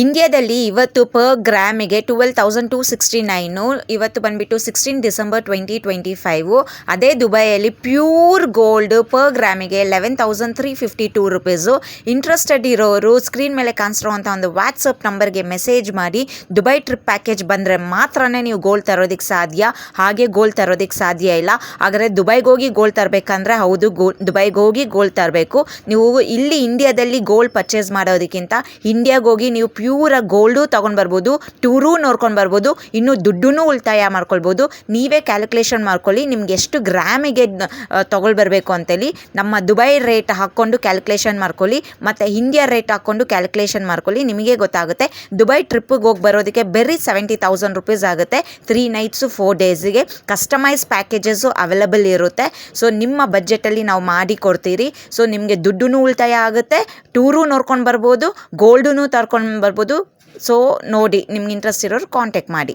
ಇಂಡಿಯಾದಲ್ಲಿ ಇವತ್ತು ಪರ್ ಗ್ರಾಮಿಗೆ 12,269, ಇವತ್ತು ಬಂದುಬಿಟ್ಟು 16 ಡಿಸೆಂಬರ್ 2025. ಅದೇ ದುಬೈಯಲ್ಲಿ ಪ್ಯೂರ್ ಗೋಲ್ಡ್ ಪರ್ ಗ್ರಾಮಿಗೆ 11,352 ರುಪೀಸು. ಇಂಟ್ರೆಸ್ಟೆಡ್ ಇರೋರು ಸ್ಕ್ರೀನ್ ಮೇಲೆ ಕಾಣಿಸಿರುವಂಥ ಒಂದು ವಾಟ್ಸಪ್ ನಂಬರ್ಗೆ ಮೆಸೇಜ್ ಮಾಡಿ. ದುಬೈ ಟ್ರಿಪ್ ಪ್ಯಾಕೇಜ್ ಬಂದರೆ ಮಾತ್ರನೇ ನೀವು ಗೋಲ್ಡ್ ತರೋದಕ್ಕೆ ಸಾಧ್ಯ, ಹಾಗೆ ಗೋಲ್ಡ್ ತರೋದಕ್ಕೆ ಸಾಧ್ಯ ಇಲ್ಲ. ಹಾಗಾದರೆ ದುಬೈಗೆ ಹೋಗಿ ಗೋಲ್ಡ್ ತರಬೇಕಂದ್ರೆ ಹೌದು, ದುಬೈಗೆ ಹೋಗಿ ಗೋಲ್ಡ್ ತರಬೇಕು. ನೀವು ಇಲ್ಲಿ ಇಂಡಿಯಾದಲ್ಲಿ ಗೋಲ್ಡ್ ಪರ್ಚೇಸ್ ಮಾಡೋದಕ್ಕಿಂತ ಇಂಡಿಯಾಗೆ ಹೋಗಿ ನೀವು ಪ್ಯೂರ ಗೋಲ್ಡು ತೊಗೊಂಡು ಬರ್ಬೋದು, ಟೂರೂ ನೋಡ್ಕೊಂಡು ಬರ್ಬೋದು, ಇನ್ನೂ ದುಡ್ಡೂ ಉಳಿತಾಯ ಮಾಡ್ಕೊಳ್ಬೋದು. ನೀವೇ ಕ್ಯಾಲ್ಕುಲೇಷನ್ ಮಾಡ್ಕೊಳ್ಳಿ ನಿಮ್ಗೆ ಎಷ್ಟು ಗ್ರಾಮಿಗೆ ತೊಗೊಳ್ಬರ್ಬೇಕು ಅಂತೇಳಿ. ನಮ್ಮ ದುಬೈ ರೇಟ್ ಹಾಕ್ಕೊಂಡು ಕ್ಯಾಲ್ಕುಲೇಷನ್ ಮಾಡ್ಕೊಳ್ಳಿ ಮತ್ತು ಇಂಡಿಯಾ ರೇಟ್ ಹಾಕ್ಕೊಂಡು ಕ್ಯಾಲ್ಕುಲೇಷನ್ ಮಾಡ್ಕೊಳ್ಳಿ, ನಿಮಗೆ ಗೊತ್ತಾಗುತ್ತೆ. ದುಬೈ ಟ್ರಿಪ್ಪಿಗೆ ಹೋಗಿ ಬರೋದಕ್ಕೆ ಬರೀ 70,000 ರುಪೀಸ್ ಆಗುತ್ತೆ. 3 ನೈಟ್ಸು 4 ಡೇಸಿಗೆ ಕಸ್ಟಮೈಸ್ ಪ್ಯಾಕೇಜಸ್ಸು ಅವೈಲಬಲ್ ಇರುತ್ತೆ. ಸೊ ನಿಮ್ಮ ಬಜೆಟಲ್ಲಿ ನಾವು ಮಾಡಿ ಕೊಡ್ತೀರಿ. ಸೊ ನಿಮಗೆ ದುಡ್ಡೂ ಉಳಿತಾಯ ಆಗುತ್ತೆ, ಟೂರೂ ನೋಡ್ಕೊಂಡು ಬರ್ಬೋದು, ಗೋಲ್ಡೂ ತರ್ಕೊಂಡು ಬರ್ಬೋದು. ಸೊ ನೋಡಿ, ನಿಮ್ಗೆ ಇಂಟ್ರೆಸ್ಟ್ ಇರೋರು ಕಾಂಟ್ಯಾಕ್ಟ್ ಮಾಡಿ.